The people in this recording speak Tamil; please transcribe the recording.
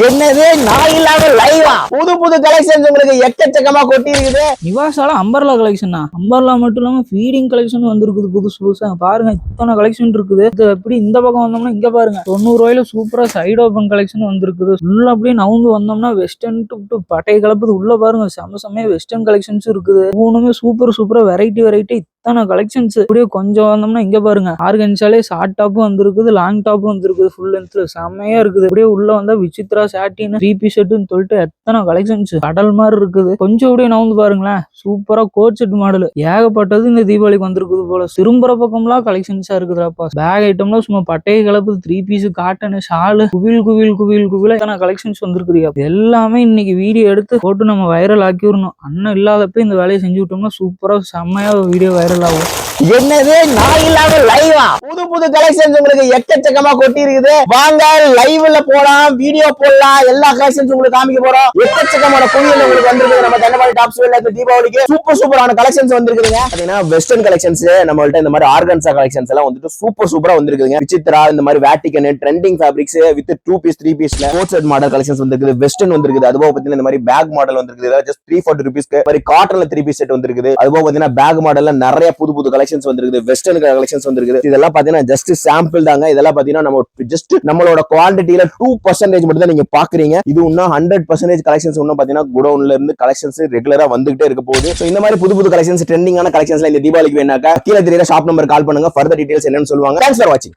என்னது நான் இல்லாம லைவா புது புது கலெக்ஷன்ஸ் உங்களுக்கு எக்கச்சக்கமா கொட்டி இருக்குது. நிவாசால அம்பர்லா கலெக்ஷனா? அம்பர்லா மட்டும் இல்லாம ஃபீடிங் கலெக்ஷன் வந்திருக்குது புதுசு புதுசா. பாருங்க இத்தனை கலெக்ஷன் இருக்குது. இது எப்படி இந்த பக்கம் வந்தோம்னா இங்க பாருங்க 90 ரூபாயில சூப்பரா சைடு ஓபன் கலெக்ஷன் வந்திருக்குது. உள்ள அப்படியே நவுந்து வந்தோம்னா வெஸ்டர்ன் டு பட்டை கலப்புது. உள்ள பாருங்க செம வெஸ்டர்ன் கலெக்ஷன்ஸ் இருக்குது. மூணுமே சூப்பரா வெரைட்டி இத்தனை கலெக்ஷன்ஸ். அப்படியே கொஞ்சம் வந்தோம்னா இங்க பாருங்க ஆர்கன்ஸாலே ஷார்ட் டாப்பும் வந்திருக்குது, லாங் டாப்பும் வந்திருக்குது. ஃபுல் லென்த்ல செம்மையா இருக்குது. அப்படியே உள்ள வந்தா விசித்ரா சாட்டின் 3 பீஸ் செட்னு சொல்லிட்டு எத்தனை கலெக்ஷன்ஸ் கடல் மாதிரி இருக்குது. கொஞ்சம் அப்படியே நவுந்து பாருங்களேன் சூப்பரா கோட் செட் மாடல் ஏகப்பட்டது இந்த தீபாவளிக்கு வந்திருக்குது போல. திரும்புற பக்கம்லாம் கலெக்ஷன்ஸா இருக்குதுப்பா. பேக் ஐட்டம்லாம் சும்மா பட்டையை கலப்புது. 3 பீஸ் காட்டன் ஷாலு குவில் எத்தனை கலெக்ஷன்ஸ் வந்திருக்குது. எல்லாமே இன்னைக்கு வீடியோ எடுத்து போட்டு நம்ம வைரல் ஆக்கி விடணும். அண்ணன் இல்லாதப்ப இந்த வேலையை செஞ்சு விட்டோம்னா சூப்பரா செம்மையா வீடியோ வைரல் ஆகும். என்னது நான் இல்லாம லைவா புது புது கலெக்ஷன்ஸ் உங்களுக்கு எக்கச்சக்கமா கொட்டி இருக்குது. வாங்க லைவ்ல போலாம், வீடியோ போடலாம், எல்லா கலெக்ஷன்ஸ் உங்களுக்கு காமிக்க போறோம். எக்கச்சக்கமான குவியல் உங்களுக்கு வந்திருக்கு. நம்ம தண்டபாணி டாப்ஸ் இந்த தீபாவளிக்கு சூப்பரான கலெக்ஷன்ஸ் வந்திருக்குதுங்க. பாத்தீங்கன்னா வெஸ்டர்ன் கலெக்ஷன்ஸ் நம்மள்ட்ட இந்த மாதிரி ஆர்கன்ஸா கலெக்ஷன்ஸ் எல்லாம் வந்துட்டு சூப்பரா வந்திருக்குதுங்க. விசித்ரா இந்த மாதிரி வேட்டிகன் ட்ரெண்டிங் ஃபேப்ரிக்ஸ் வித் 2 பீஸ் 3 பீஸ்ல கோட் செட் மாடல் கலெக்ஷன்ஸ் வந்திருக்குது. வெஸ்டர்ன் வந்திருக்குது. அதுபோக பாத்தீங்கன்னா இந்த மாதிரி பேக் மாடல் வந்திருக்குது. ஜஸ்ட் 340 ரூபீஸ்க்கு மாதிரி காட்டன்ல 3 பீஸ் செட் வந்திருக்குது. அதுபோக பாத்தீங்கன்னா பேக் மாடல்ல நிறைய புது கலெக்ஷன்ஸ் வந்திருக்குது. வெஸ்டர்ன் கலெக்ஷன்ஸ் வந்திருக்குது. இதெல்லாம் பாத்தீங்கன்னா ஜஸ்ட் சாம்பிள் தாங்க. இதெல்லாம் பாத்தீங்கன்னா நம்ம ஜஸ்ட் நம்மளோட குவாண்டிட்டியில 2% மட்டும் தான் நீங்க பாக்குறீங்க. இது இன்னும் 100% கலெக்ஷன்ஸ் இன்னும் பாத்தீங்கன்னா குடோன்ல இருந்து கலெக்ஷன்ஸ் ரெகுலரா வந்துகிட்டே இருக்க போகுது. சோ இந்த மாதிரி புது கலெக்ஷன்ஸ் ட்ரெண்டிங்கான கலெக்ஷன்ஸ்ல இந்த தீபாவளிக்கு வேணாக்கா கீழே தெரியற ஷாப் நம்பர் கால் பண்ணுங்க. ஃபர்தர் டீடைல்ஸ் என்னன்னு சொல்லுவாங்க. தேங்க்ஸ் ஃபார் வாட்சிங்.